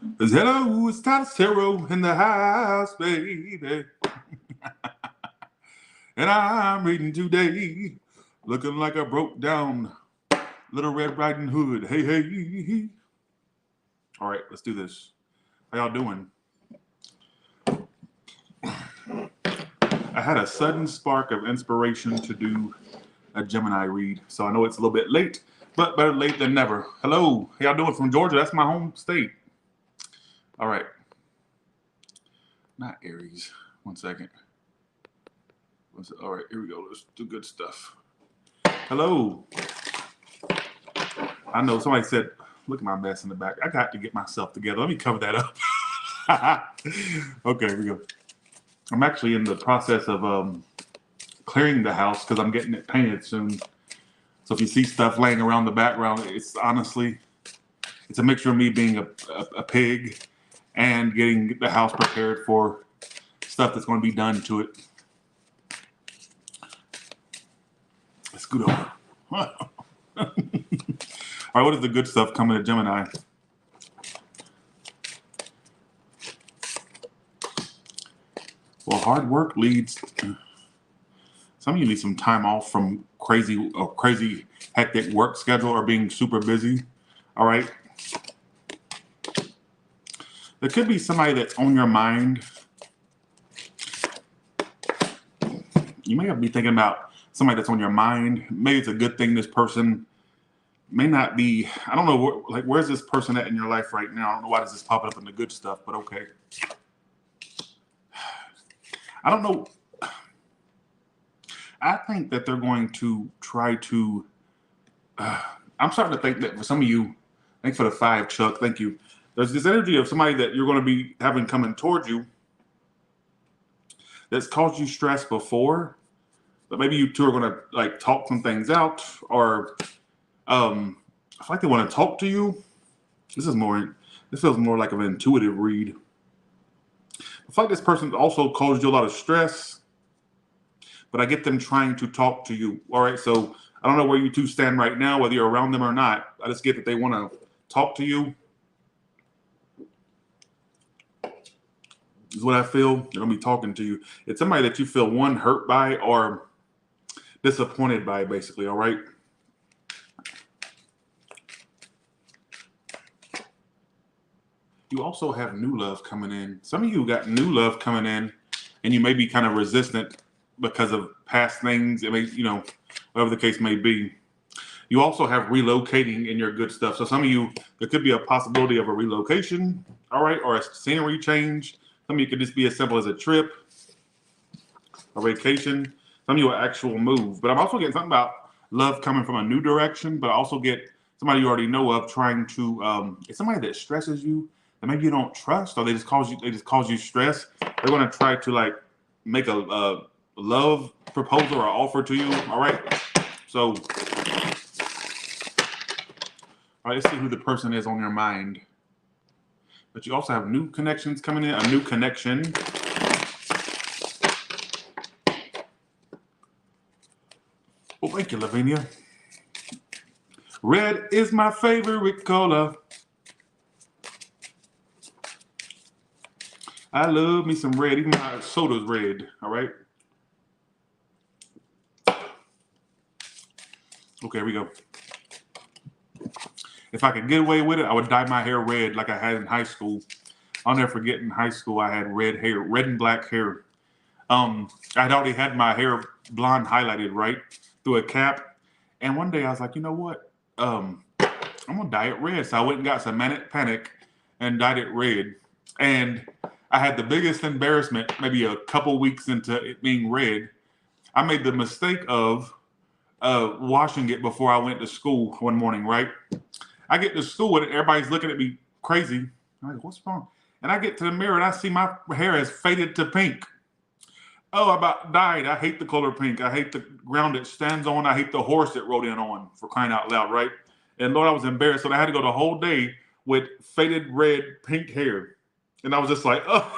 'Cause hello, it's Zero in the house, baby. And I'm reading today, looking like a broke down Little Red Riding Hood. Hey, hey. All right, let's do this. How y'all doing? I had a sudden spark of inspiration to do a Gemini read, so I know it's a little bit late, but better late than never. Hello, how y'all doing from Georgia? That's my home state. All right, not Aries. One second. All right, here we go. Let's do good stuff. Hello. I know somebody said, look at my mess in the back. I got to get myself together. Let me cover that up. Okay, here we go. I'm actually in the process of clearing the house because I'm getting it painted soon. So if you see stuff laying around the background, it's honestly, it's a mixture of me being a pig and getting the house prepared for stuff that's going to be done to it. Let's scoot over. All right, what is the good stuff coming to Gemini? Well, hard work leads. Some of you need some time off from crazy hectic work schedule or being super busy. All right. There could be somebody that's on your mind. You may have to be thinking about somebody that's on your mind. Maybe it's a good thing this person may not be. I don't know, where's this person at in your life right now? I don't know why this is popping up in the good stuff, but okay. I don't know. I think that they're going to try to. I'm starting to think that for some of you, thanks for the 5, Chuck. Thank you. There's this energy of somebody that you're going to be having coming towards you that's caused you stress before, but maybe you two are going to like talk some things out, or I feel like they want to talk to you. This feels more like an intuitive read. I feel like this person also caused you a lot of stress, but I get them trying to talk to you. All right, so I don't know where you two stand right now, whether you're around them or not. I just get that they want to talk to you. Is what I feel. They're going to be talking to you. It's somebody that you feel, one, hurt by or disappointed by, basically, all right? You also have new love coming in. Some of you got new love coming in, and you may be kind of resistant because of past things. It may, whatever the case may be. You also have relocating in your good stuff. So some of you, there could be a possibility of a relocation, all right, or a scenery change. Some of you could just be as simple as a trip, a vacation. Some of you are actual move. But I'm also getting something about love coming from a new direction, but I also get somebody you already know of trying to, it's somebody that stresses you, that maybe you don't trust, or they just cause you stress. They're going to try to like make a love proposal or offer to you. All right. So, all right, let's see who the person is on your mind. But you also have new connections coming in, a new connection. Oh, thank you, Lavinia. Red is my favorite color. I love me some red. Even my soda's red, all right? Okay, here we go. If I could get away with it, I would dye my hair red like I had in high school. I'll never forget in high school I had red hair, red and black hair. I'd already had my hair blonde highlighted, right, through a cap. And one day I was like, you know what? I'm going to dye it red. So I went and got some Manic Panic and dyed it red. And I had the biggest embarrassment maybe a couple weeks into it being red. I made the mistake of washing it before I went to school one morning, right? I get to school with it. Everybody's looking at me crazy. I'm like, what's wrong? And I get to the mirror and I see my hair has faded to pink. Oh, I about died. I hate the color pink. I hate the ground it stands on. I hate the horse it rode in on, for crying out loud, right? And Lord, I was embarrassed. So I had to go the whole day with faded red pink hair. And I was just like, oh,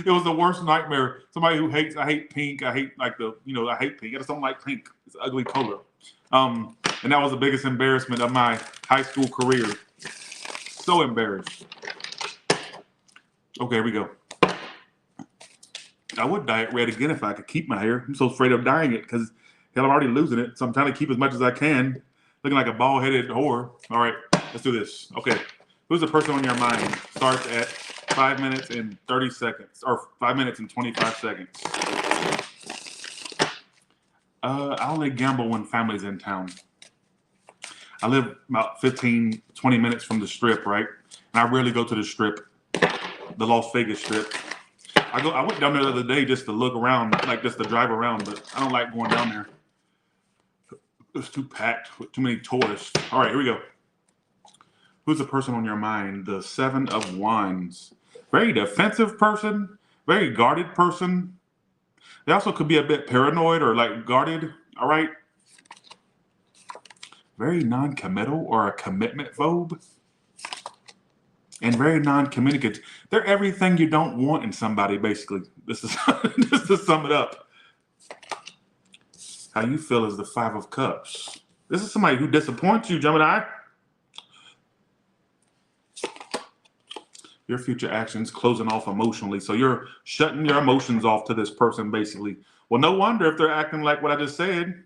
it was the worst nightmare. Somebody who I hate pink. I hate I hate pink. I just don't like pink. It's an ugly color. And that was the biggest embarrassment of my high school career. So embarrassed. Okay, here we go. I would dye it red again if I could keep my hair. I'm so afraid of dyeing it because hell, I'm already losing it. So I'm trying to keep as much as I can. Looking like a bald-headed whore. All right, let's do this. Okay, who's the person on your mind? Starts at 5 minutes and 30 seconds, or 5 minutes and 25 seconds. I only gamble when family's in town. I live about 15, 20 minutes from the strip, right? And I rarely go to the strip, the Las Vegas strip. I went down there the other day just to look around, like just to drive around, but I don't like going down there. It's too packed with too many tourists. All right, here we go. Who's the person on your mind? The Seven of Wands. Very defensive person, very guarded person. They also could be a bit paranoid or like guarded, all right? Very non-committal or a commitment phobe. And very non-communicative. They're everything you don't want in somebody, basically. This is just to sum it up. How you feel is the Five of Cups. This is somebody who disappoints you, Gemini. Your future actions closing off emotionally. So you're shutting your emotions off to this person, basically. Well, no wonder if they're acting like what I just said.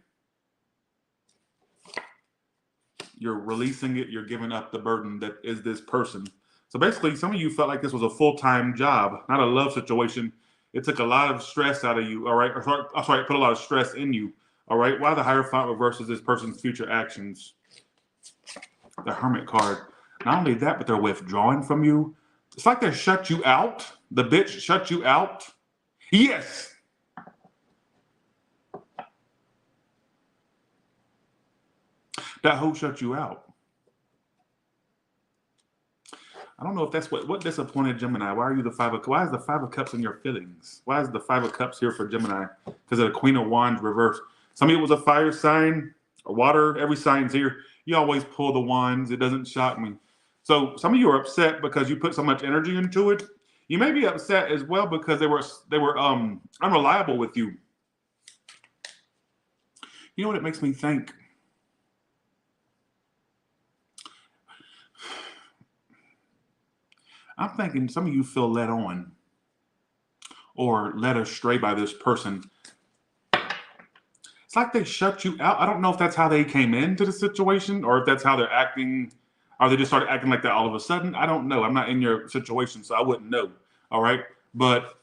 You're releasing it. You're giving up the burden that is this person. So basically, some of you felt like this was a full-time job, not a love situation. It took a lot of stress out of you, all right? Sorry, put a lot of stress in you, all right? Why the Hierophant reverses this person's future actions? The Hermit card. Not only that, but they're withdrawing from you. It's like they shut you out. The bitch shut you out. Yes. That hoe shut you out. I don't know if that's what disappointed Gemini. Why are you the why is the Five of Cups in your feelings? Why is the Five of Cups here for Gemini? Because of the Queen of Wands reversed. Some of it was a fire sign or water. Every sign's here. You always pull the wands. It doesn't shock me. So some of you are upset because you put so much energy into it. You may be upset as well because they were unreliable with you. You know what it makes me think? I'm thinking some of you feel led on or led astray by this person. It's like they shut you out. I don't know if that's how they came into the situation or if that's how they're acting, or they just started acting like that all of a sudden. I don't know. I'm not in your situation, so I wouldn't know. All right. But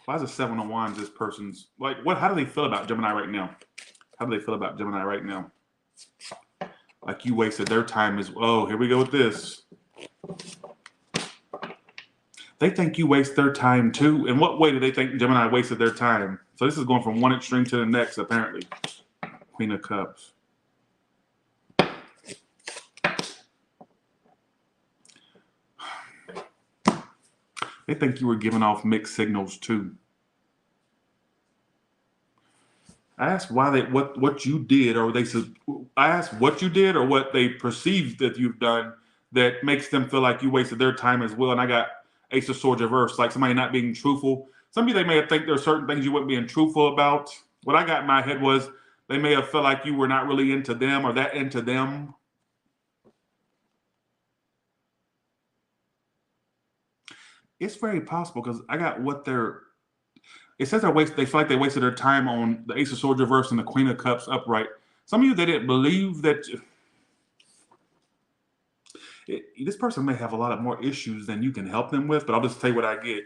why is the Seven of Wands this person's like what? How do they feel about Gemini right now? How do they feel about Gemini right now? Like you wasted their time as oh, here we go with this. They think you waste their time too. In what way do they think Gemini wasted their time? So this is going from one extreme to the next, apparently. Queen of Cups. They think you were giving off mixed signals too. I asked why they what you did, or they said I asked what you did or what they perceived that you've done that makes them feel like you wasted their time as well. And I got Ace of Swords reversed, like somebody not being truthful. Some of you they may have think there are certain things you weren't being truthful about. What I got in my head was they may have felt like you were not really into them or that into them. It's very possible because I got what they're. It says they feel like they wasted their time on the Ace of Swords reverse and the Queen of Cups upright. Some of you, they didn't believe that this person may have a lot of more issues than you can help them with, but I'll just tell you what I get.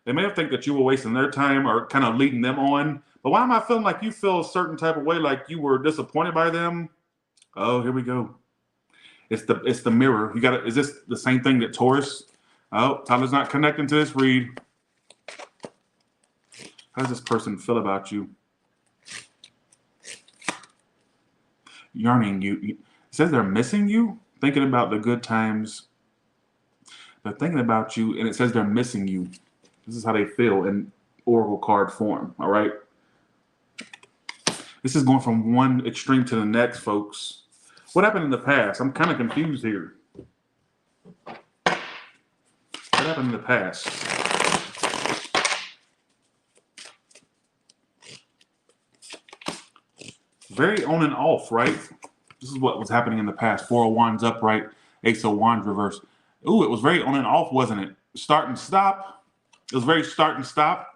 They may have think that you were wasting their time or kind of leading them on. But why am I feeling like you feel a certain type of way, like you were disappointed by them? Oh, here we go. It's the mirror. You got to. Is this the same thing that Taurus? Oh, Tyler's not connecting to this read. How does this person feel about you? Yearning you. It says they're missing you, thinking about the good times. They're thinking about you, and it says they're missing you. This is how they feel in oracle card form, all right? This is going from one extreme to the next, folks. What happened in the past? I'm kind of confused here. What happened in the past? Very on and off, right? This is what was happening in the past. Four of Wands upright, Ace of Wands reverse. Ooh, it was very on and off, wasn't it? Start and stop. It was very start and stop.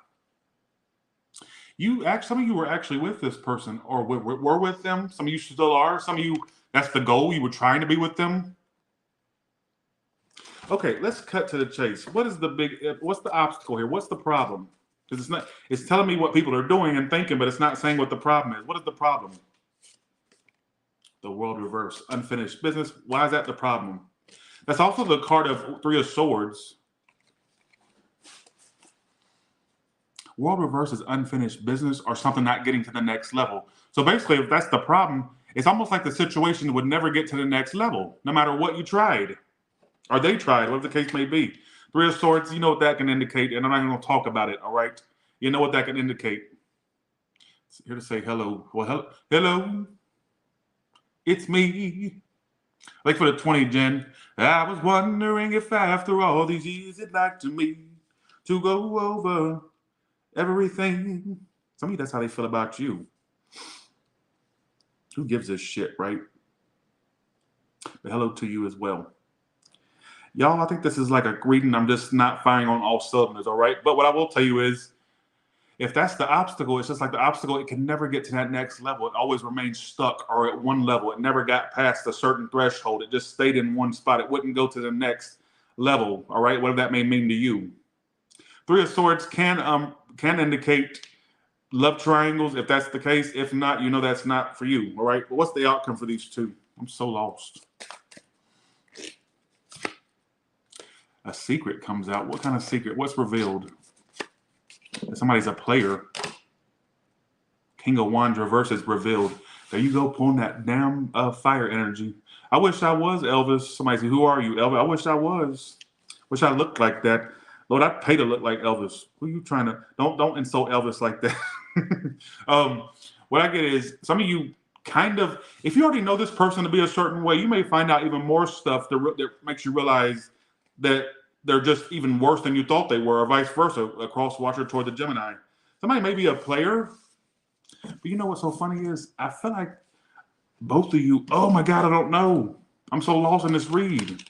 Some of you were actually with this person, or were with them. Some of you still are. Some of you, that's the goal. You were trying to be with them. Okay, let's cut to the chase. What's the obstacle here? What's the problem? Because it's telling me what people are doing and thinking, but it's not saying what the problem is. What is the problem? The world reverse, unfinished business. Why is that the problem? That's also the card of Three of Swords. World reverse is unfinished business or something not getting to the next level. So basically, if that's the problem, it's almost like the situation would never get to the next level, no matter what you tried. Or they tried, whatever the case may be. Three of Swords, you know what that can indicate, and I'm not even going to talk about it, all right? You know what that can indicate. It's here to say hello. Well, hello. It's me. Like for the 20, Jen. I was wondering if after all these years it'd like to me to go over everything. Some of you, that's how they feel about you. Who gives a shit, right? But hello to you as well. Y'all, I think this is like a reading. I'm just not firing on all cylinders, all right? But what I will tell you is, if that's the obstacle, it's just like the obstacle, it can never get to that next level. It always remains stuck or at one level. It never got past a certain threshold. It just stayed in one spot. It wouldn't go to the next level, all right? Whatever that may mean to you. Three of Swords can indicate love triangles, if that's the case. If not, you know that's not for you, all right? But what's the outcome for these two? I'm so lost. A secret comes out. What kind of secret? What's revealed? If somebody's a player. King of Wands reverse is revealed. There you go, pulling that damn fire energy. I wish I was Elvis. Somebody say, who are you, Elvis? I wish I was. Wish I looked like that. Lord, I'd pay to look like Elvis. Who are you trying to? Don't insult Elvis like that. What I get is some of you kind of, if you already know this person to be a certain way, you may find out even more stuff that makes you realize that they're just even worse than you thought they were, or vice versa, a cross watcher toward the Gemini. Somebody may be a player, but you know what's so funny is I feel like both of you, oh my God, I don't know. I'm so lost in this read.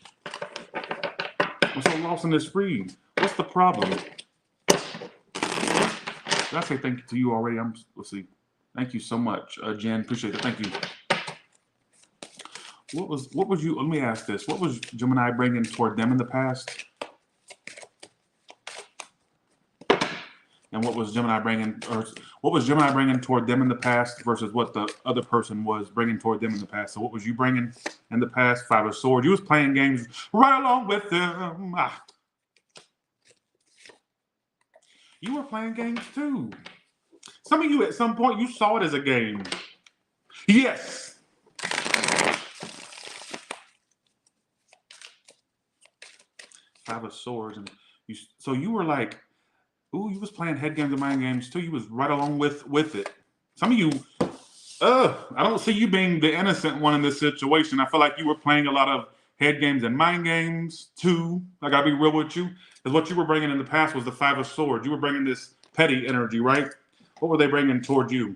What's the problem? Did I say thank you to you already? Let's see. Thank you so much, Jen. Appreciate it. Thank you. What was you? Let me ask this. What was Gemini bringing toward them in the past? And what was Gemini bringing toward them in the past versus what the other person was bringing toward them in the past? So what was you bringing in the past? Five of Swords. You was playing games right along with them. You were playing games too. Some of you at some point, you saw it as a game. Yes. Five of Swords. And so you were like, ooh, you was playing head games and mind games too. You was right along with it. Some of you, I don't see you being the innocent one in this situation. I feel like you were playing a lot of head games and mind games too. I gotta be real with you. Because what you were bringing in the past was the Five of Swords. You were bringing this petty energy, right? What were they bringing toward you?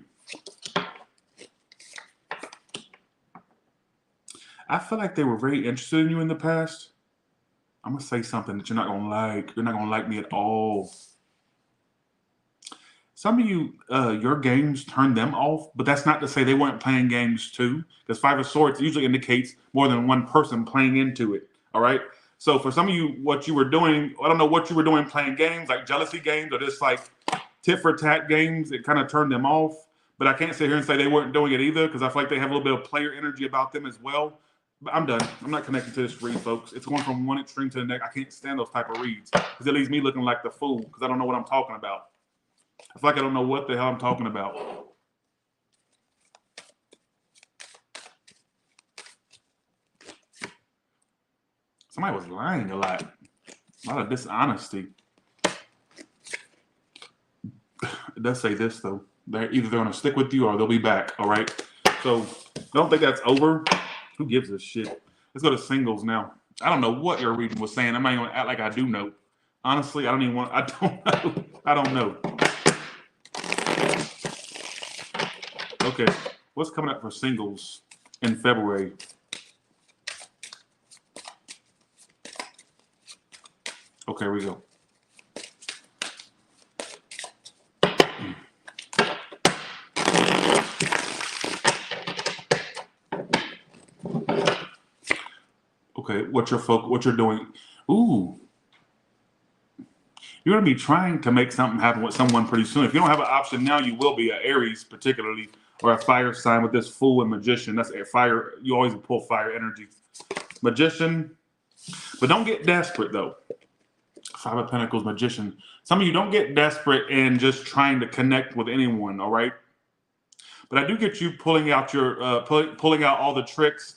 I feel like they were very interested in you in the past. I'm gonna say something that you're not gonna like. You're not gonna like me at all. Some of you, your games turned them off, but that's not to say they weren't playing games too, because Five of Swords usually indicates more than one person playing into it, all right? So for some of you, what you were doing, I don't know what you were doing playing games, like jealousy games or just like tit for tat games, it kind of turned them off. But I can't sit here and say they weren't doing it either, because I feel like they have a little bit of player energy about them as well. But I'm done. I'm not connected to this read, folks. It's going from one extreme to the next. I can't stand those type of reads, because it leaves me looking like the fool, because I don't know what I'm talking about. I feel like I don't know what the hell I'm talking about. Somebody was lying a lot of dishonesty. It does say this, though. They're going to stick with you or they'll be back, all right? So I don't think that's over. Who gives a shit? Let's go to singles now. I don't know what your reading was saying. I'm not even going to act like I do know. Honestly, I don't know. I don't know. Okay, what's coming up for singles in February? Okay, here we go. Okay, what you're doing. Ooh, you're going to be trying to make something happen with someone pretty soon. If you don't have an option now, you will be. A Aries, particularly, or a fire sign with this Fool and Magician. That's a fire. You always pull fire energy. Magician, but don't get desperate though. Five of Pentacles, Magician. Some of you don't get desperate in just trying to connect with anyone. All right, but I do get you pulling out your pulling out all the tricks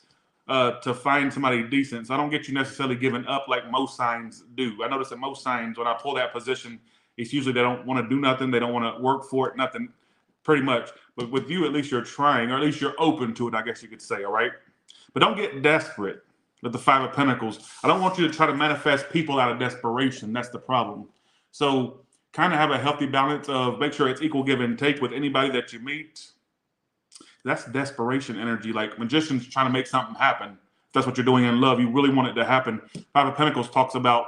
to find somebody decent. So I don't get you necessarily giving up like most signs do. I notice that most signs, when I pull that position, it's usually they don't want to do nothing. They don't want to work for it, nothing, pretty much. But with you, at least you're trying, or at least you're open to it, I guess you could say, all right? But don't get desperate with the Five of Pentacles. I don't want you to try to manifest people out of desperation. That's the problem. So kind of have a healthy balance of make sure it's equal give and take with anybody that you meet. That's desperation energy. Like magicians trying to make something happen. If that's what you're doing in love. You really want it to happen. Five of Pentacles talks about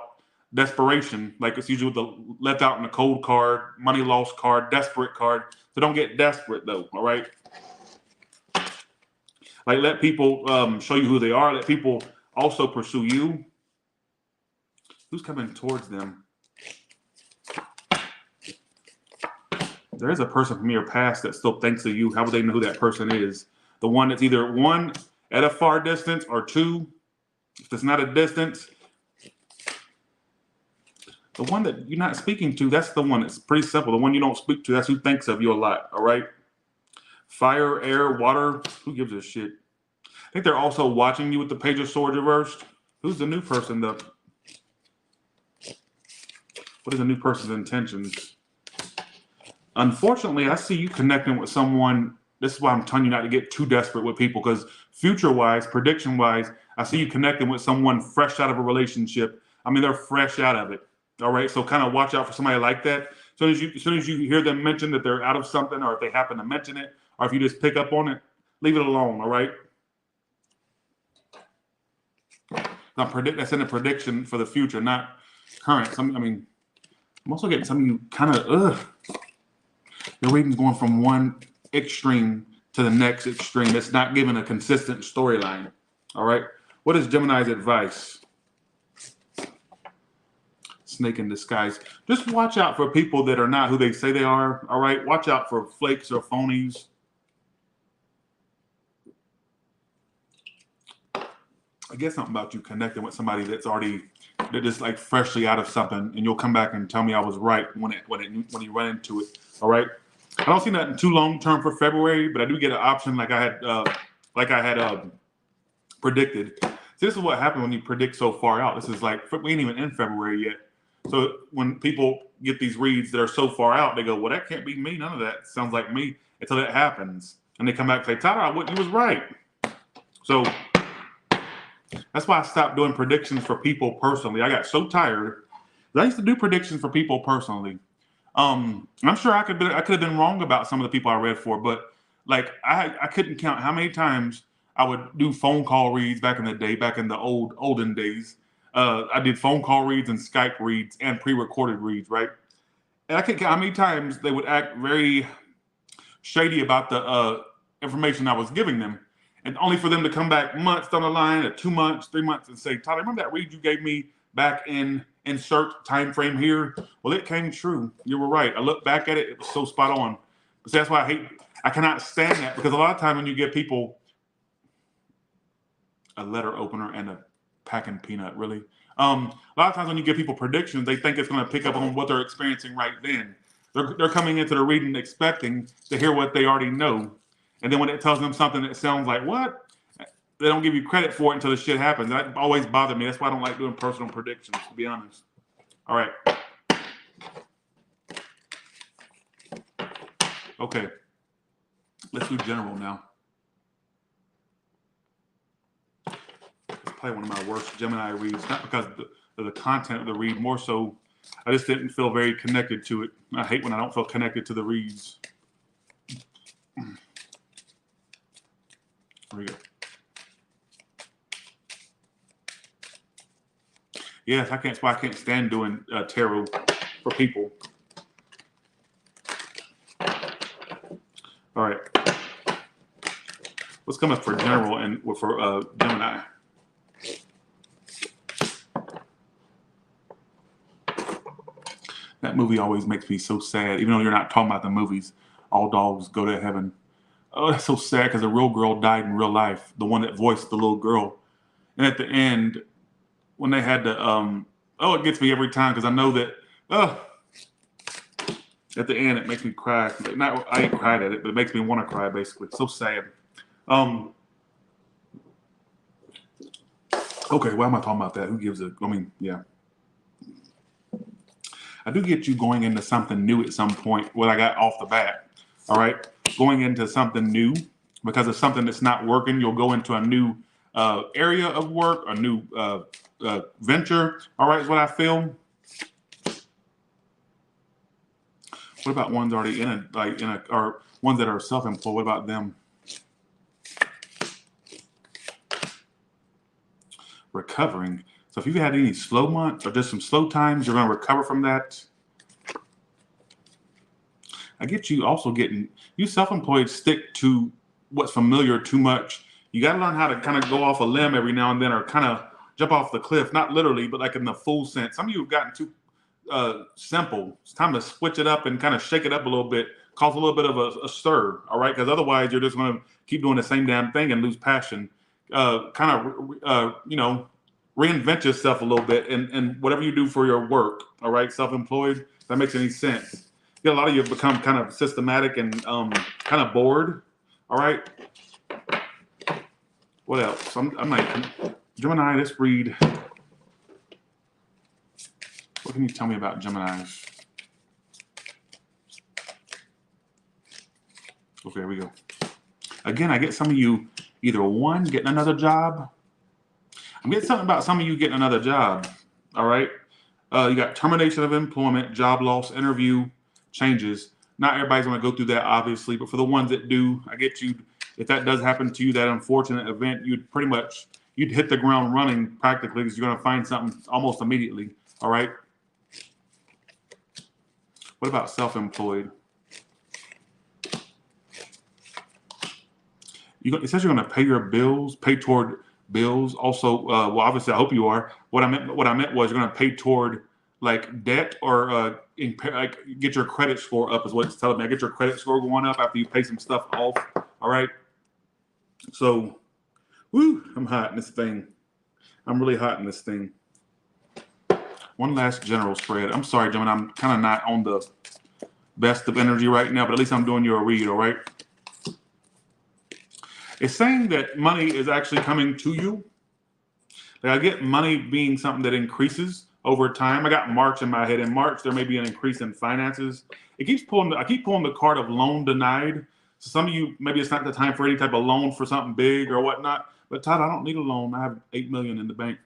desperation. Like it's usually with the left out in the cold card, money lost card, desperate card. So don't get desperate though. All right. Like let people show you who they are. Let people also pursue you. Who's coming towards them? There is a person from your past that still thinks of you. How would they know who that person is? The one that's either one at a far distance or two, if it's not a distance, the one that you're not speaking to, that's the one that's pretty simple. The one you don't speak to, that's who thinks of you a lot, all right? Fire, air, water, who gives a shit? I think they're also watching you with the Page of Swords reversed. Who's the new person, though? What is the new person's intentions? Unfortunately, I see you connecting with someone. This is why I'm telling you not to get too desperate with people, because future-wise, prediction-wise, I see you connecting with someone fresh out of a relationship. I mean, they're fresh out of it. All right, so kind of watch out for somebody like that. As soon as you hear them mention that they're out of something, or if they happen to mention it, or if you just pick up on it, leave it alone. All right. Now, that's in a prediction for the future, not current. I mean, I'm also getting some of you kind of your reading's going from one extreme to the next extreme. It's not giving a consistent storyline. All right. What is Gemini's advice? Snake in disguise. Just watch out for people that are not who they say they are. All right. Watch out for flakes or phonies. I guess something about you connecting with somebody that's just like freshly out of something, and you'll come back and tell me I was right when you run into it. All right. I don't see nothing too long term for February, but I do get an option like I had predicted. See, this is what happened when you predict so far out. This is like we ain't even in February yet. So when people get these reads that are so far out, they go, "Well, that can't be me. None of that sounds like me." Until that happens, and they come back and say, "Tyler, you was right." So that's why I stopped doing predictions for people personally. I got so tired. I used to do predictions for people personally. I'm sure I could have been wrong about some of the people I read for, but like I couldn't count how many times I would do phone call reads back in the day, back in the olden days. I did phone call reads and Skype reads and pre-recorded reads, right? And I couldn't count how many times they would act very shady about the information I was giving them, and only for them to come back months down the line, or 2 months, 3 months, and say, "Tyler, remember that read you gave me back in insert time frame here? Well, it came true. You were right. I look back at it; it was so spot on." But that's why I cannot stand that, because a lot of time when you give people a letter opener and a packing peanut, really. A lot of times when you give people predictions, they think it's going to pick up on what they're experiencing right then. They're coming into the reading expecting to hear what they already know. And then when it tells them something that sounds like what, they don't give you credit for it until the shit happens. That always bothered me. That's why I don't like doing personal predictions, to be honest. All right. Okay. Let's do general now. It's probably one of my worst Gemini reads, not because of the content of the read, more so I just didn't feel very connected to it. I hate when I don't feel connected to the reads. Here we go. Yes, I can't. That's why I can't stand doing tarot for people. All right. What's coming for general and for Gemini? That movie always makes me so sad. Even though you're not talking about the movies, All Dogs Go to Heaven. Oh, that's so sad because a real girl died in real life. The one that voiced the little girl. And at the end, when they had to, oh, it gets me every time because I know that, at the end, it makes me cry. Not, I ain't cried at it, but it makes me want to cry, basically. So sad. Okay, why am I talking about that? Who gives a, I mean, yeah. I do get you going into something new at some point, what I got off the bat. All right, going into something new because of something that's not working, you'll go into a new area of work, a new venture. All right, is what I feel. What about ones already or ones that are self-employed? What about them? Recovering. So if you've had any slow months or just some slow times, you're going to recover from that. I get you also getting, you self-employed stick to what's familiar too much. You got to learn how to kind of go off a limb every now and then or kind of jump off the cliff, not literally, but like in the full sense. Some of you have gotten too simple. It's time to switch it up and kind of shake it up a little bit, cause a little bit of a stir, all right? Because otherwise you're just going to keep doing the same damn thing and lose passion. Reinvent yourself a little bit and whatever you do for your work, all right? Self-employed, if that makes any sense. A lot of you have become kind of systematic and kind of bored, all right? What else? I'm like, Gemini, let's read. What can you tell me about Geminis? Okay, here we go. Again, I get some of you either one, getting another job. I'm getting something about some of you getting another job, all right? You got termination of employment, job loss, interview, changes. Not everybody's going to go through that, obviously, but for the ones that do, I get you. If that does happen to you, that unfortunate event, you'd hit the ground running practically because you're going to find something almost immediately, all right? What about self-employed? It says you're going to pay your bills, pay toward bills. Also, well, obviously, I hope you are. What I meant was you're going to pay toward like debt or like get your credit score up is what it's telling me. I get your credit score going up after you pay some stuff off. All right. So, woo, I'm hot in this thing. I'm really hot in this thing. One last general spread. I'm sorry, Gemini. I'm kind of not on the best of energy right now, but at least I'm doing you a read. All right. It's saying that money is actually coming to you. Like I get money being something that increases over time. I got March in my head. In March, there may be an increase in finances. I keep pulling the card of loan denied. So some of you, maybe it's not the time for any type of loan for something big or whatnot. But Todd, I don't need a loan. I have $8 million in the bank.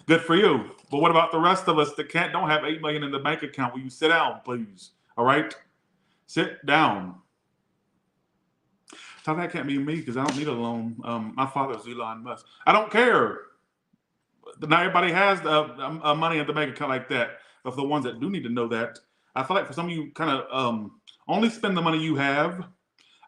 Good for you. But what about the rest of us that don't have $8 million in the bank account? Will you sit down, please? All right? Sit down. So that can't be me because I don't need a loan. My father's Elon Musk. I don't care. Not everybody has money in the bank account like that. But for the ones that do need to know that, I feel like for some of you, kind of only spend the money you have.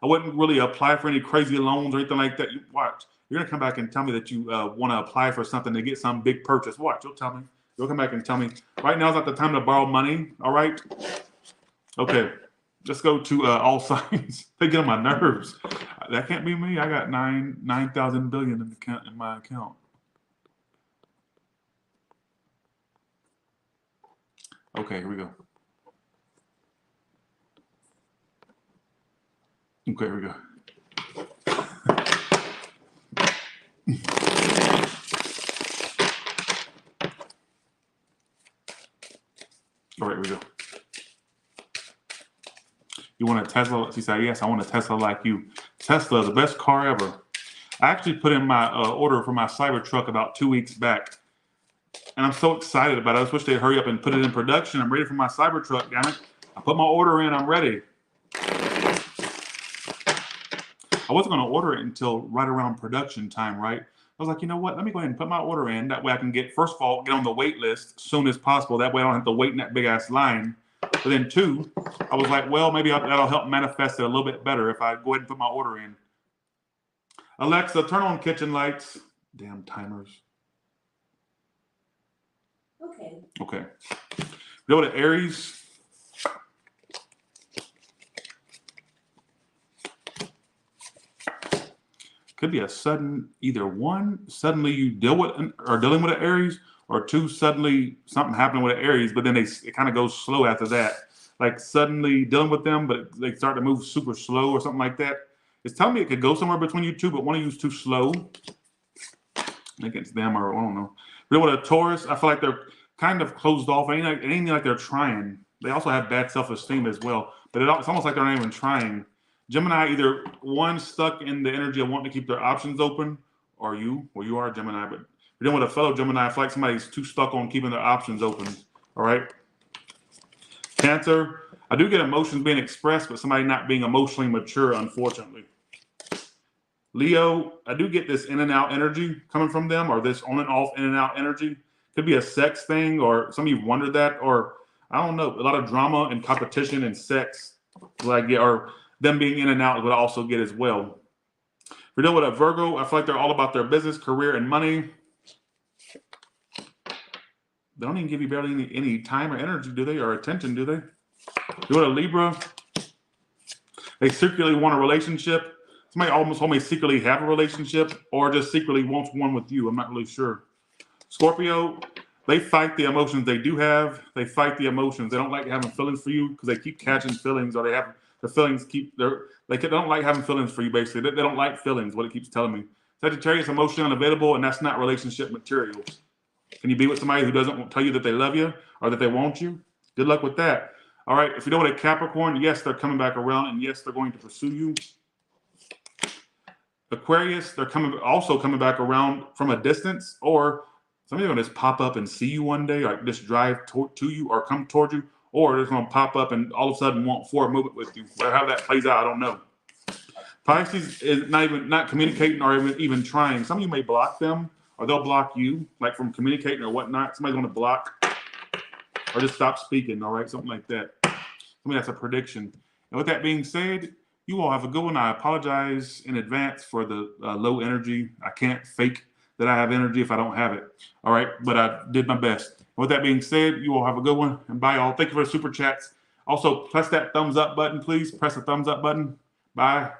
I wouldn't really apply for any crazy loans or anything like that. You watch. You're gonna come back and tell me that you want to apply for something to get some big purchase. Watch. You'll tell me. You'll come back and tell me. Right now is not the time to borrow money. All right. Okay. Let's go to all signs. They get on my nerves. That can't be me. I got 9,000 billion in my account. Okay, here we go. Okay, here we go. All right, here we go. You want a Tesla? She said, yes, I want a Tesla like you. Tesla, the best car ever. I actually put in my order for my Cybertruck about 2 weeks back. And I'm so excited about it. I just wish they'd hurry up and put it in production. I'm ready for my Cybertruck, damn it. I put my order in, I'm ready. I wasn't going to order it until right around production time, right? I was like, you know what? Let me go ahead and put my order in. That way I can get, first of all, get on the wait list as soon as possible. That way I don't have to wait in that big ass line. But then two, I was like, well, maybe that'll help manifest it a little bit better if I go ahead and put my order in. Alexa, turn on kitchen lights. Damn timers. Okay. Go to Aries. Could be a sudden, either one, suddenly you dealing with an Aries, or two, suddenly something happening with an Aries, but then it kind of goes slow after that. Like suddenly dealing with them, but they start to move super slow or something like that. It's telling me it could go somewhere between you two, but one of you is too slow. I think it's them, or I don't know. But with a Taurus, I feel like they're kind of closed off. It ain't like they're trying. They also have bad self-esteem as well, but it's almost like they're not even trying. Gemini, either one, stuck in the energy of wanting to keep their options open, or you are a Gemini, but you're dealing with a fellow Gemini, I feel like somebody's too stuck on keeping their options open. All right. Cancer, I do get emotions being expressed, but somebody not being emotionally mature, unfortunately. Leo, I do get this in and out energy coming from them, or this on and off in and out energy. Could be a sex thing, or some of you wondered that, or I don't know, a lot of drama and competition and sex, like, or them being in and out is what I also get as well. If you're dealing with a Virgo, I feel like they're all about their business, career, and money. They don't even give you barely any time or energy, do they? Or attention, do they? If you're with a Libra, they secretly want a relationship. Somebody almost secretly have a relationship, or just secretly wants one with you. I'm not really sure. Scorpio, they fight the emotions they do have. They fight the emotions. They don't like having feelings for you because they keep catching feelings, or they have the feelings they don't like having feelings for you, basically. They don't like feelings, what it keeps telling me. Sagittarius, emotionally unavailable, and that's not relationship material. Can you be with somebody who doesn't tell you that they love you or that they want you? Good luck with that. All right, if you know what a Capricorn, yes, they're coming back around, and yes, they're going to pursue you. Aquarius, they're also coming back around from a distance, or somebody's going to just pop up and see you one day, or just drive to you or come toward you, or they're going to pop up and all of a sudden want forward movement with you. How that plays out, I don't know. Pisces is not communicating or even trying. Some of you may block them, or they'll block you, like from communicating or whatnot. Somebody's going to block or just stop speaking, all right? Something like that. I mean, that's a prediction. And with that being said, you all have a good one. I apologize in advance for the low energy. I can't fake that I have energy if I don't have it. All right, but I did my best. And with that being said, you all have a good one. And bye, all. Thank you for the super chats. Also, press that thumbs up button, please. Press the thumbs up button. Bye.